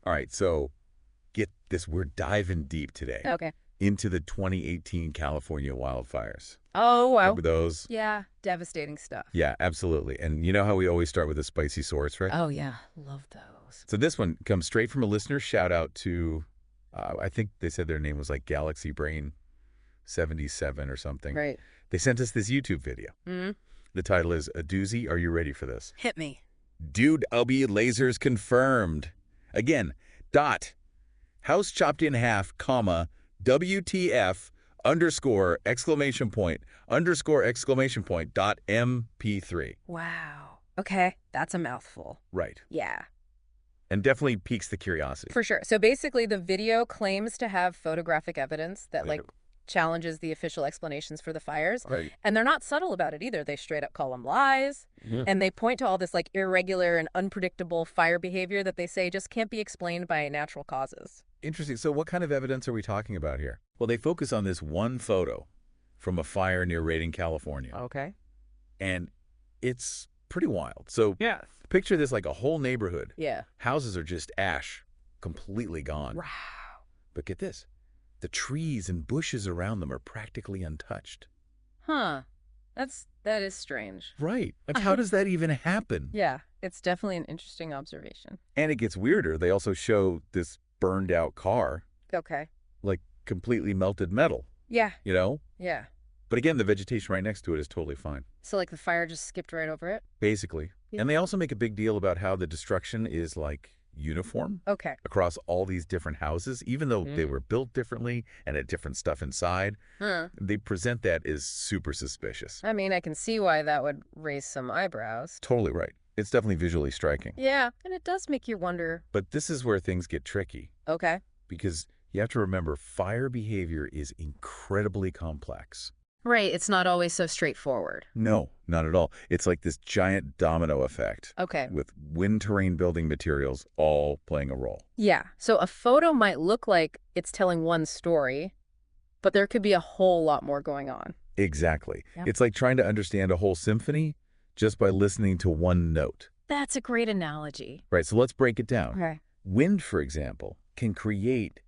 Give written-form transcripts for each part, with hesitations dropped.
All right, so get this. We're diving deep today Okay. into the 2018 California wildfires. Oh, wow. Remember those? Yeah, devastating stuff. Yeah, absolutely. And you know how we always start with a spicy source, right? Oh, yeah. Love those. So this one comes straight from a listener. Shout out to, I think they said their name was like Galaxy Brain 77 or something. Right. They sent us this YouTube video. Mm-hmm. The title is A Doozy. Are you ready for this? Hit me. Dude, LB lasers confirmed. Again, dot, house chopped in half, comma, WTF, underscore, exclamation point, underscore, exclamation point, dot MP3. Wow. Okay. That's a mouthful. Right. Yeah. And definitely piques the curiosity. For sure. So basically, the video claims to have photographic evidence that, like, challenges the official explanations for the fires. Right. And they're not subtle about it either. They straight up call them lies. Yeah. And they point to all this, like, irregular and unpredictable fire behavior that they say just can't be explained by natural causes. Interesting. So what kind of evidence are we talking about here? Well, they focus on this one photo from a fire near Redding, California. Okay. And it's pretty wild. So Yeah. picture this like a whole neighborhood. Yeah. Houses are just ash, completely gone. Wow. But get this. The trees and bushes around them are practically untouched. Huh. That is strange. Right. Like, how does that even happen? Yeah. It's definitely an interesting observation. And it gets weirder. They also show this burned out car, Okay. like completely melted metal, Yeah. you know? Yeah. But again, the vegetation right next to it is totally fine, So, like, the fire just skipped right over it? basically. Yeah. And they also make a big deal about how the destruction is like uniform Okay. across all these different houses, even though they were built differently and had different stuff inside. Huh. They present that as super suspicious. I mean, I can see why that would raise some eyebrows. Totally right. It's definitely visually striking. Yeah. And it does make you wonder. But this is where things get tricky, Okay. because you have to remember fire behavior is incredibly complex. Right. It's not always so straightforward. No, not at all. It's like this giant domino effect Okay. with wind terrain building materials all playing a role. Yeah. So a photo might look like it's telling one story, but there could be a whole lot more going on. Exactly. Yep. It's like trying to understand a whole symphony just by listening to one note. That's a great analogy. Right, so let's break it down. Okay. Wind, for example, can create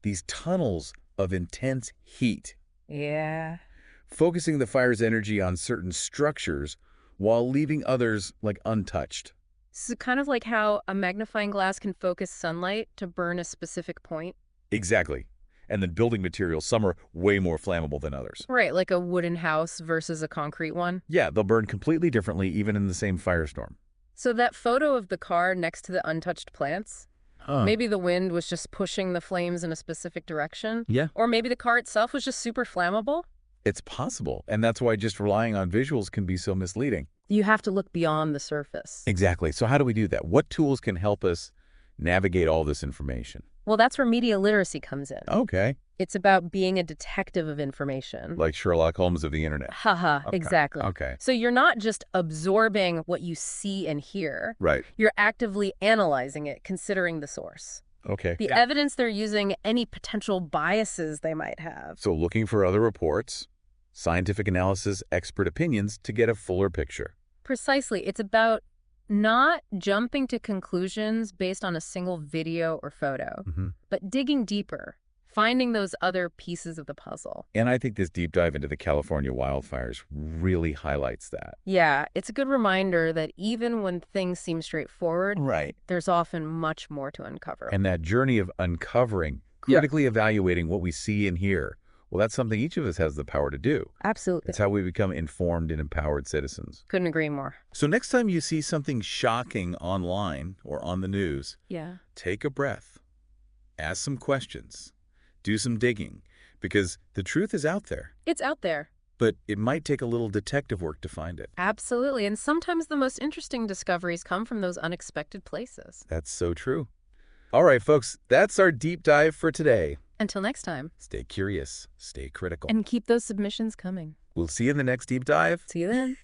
these tunnels of intense heat, Yeah. focusing the fire's energy on certain structures while leaving others like untouched. So kind of like how a magnifying glass can focus sunlight to burn a specific point. Exactly. And then building materials, some are way more flammable than others. Right, like a wooden house versus a concrete one. Yeah, they'll burn completely differently even in the same firestorm. So that photo of the car next to the untouched plants, Huh. maybe the wind was just pushing the flames in a specific direction. Yeah. Or maybe the car itself was just super flammable. It's possible. And that's why just relying on visuals can be so misleading. You have to look beyond the surface. Exactly. So how do we do that? What tools can help us navigate all this information? Well, that's where media literacy comes in. Okay. It's about being a detective of information. Like Sherlock Holmes of the internet. Haha, Okay. exactly. Okay. So you're not just absorbing what you see and hear. Right. You're actively analyzing it, considering the source. Okay. The evidence they're using, any potential biases they might have. So looking for other reports, scientific analysis, expert opinions to get a fuller picture. Precisely. It's about not jumping to conclusions based on a single video or photo, but digging deeper, finding those other pieces of the puzzle. And I think this deep dive into the California wildfires really highlights that. Yeah, it's a good reminder that even when things seem straightforward, Right. there's often much more to uncover. And that journey of uncovering, critically evaluating what we see and hear, well, that's something each of us has the power to do. Absolutely. It's how we become informed and empowered citizens. Couldn't agree more. So next time you see something shocking online or on the news, Yeah. take a breath, ask some questions, do some digging, because the truth is out there, It's out there. but it might take a little detective work to find it. Absolutely. And sometimes the most interesting discoveries come from those unexpected places. That's so true. All right, folks, that's our deep dive for today. Until next time. Stay curious, stay critical. And keep those submissions coming. We'll see you in the next deep dive. See you then.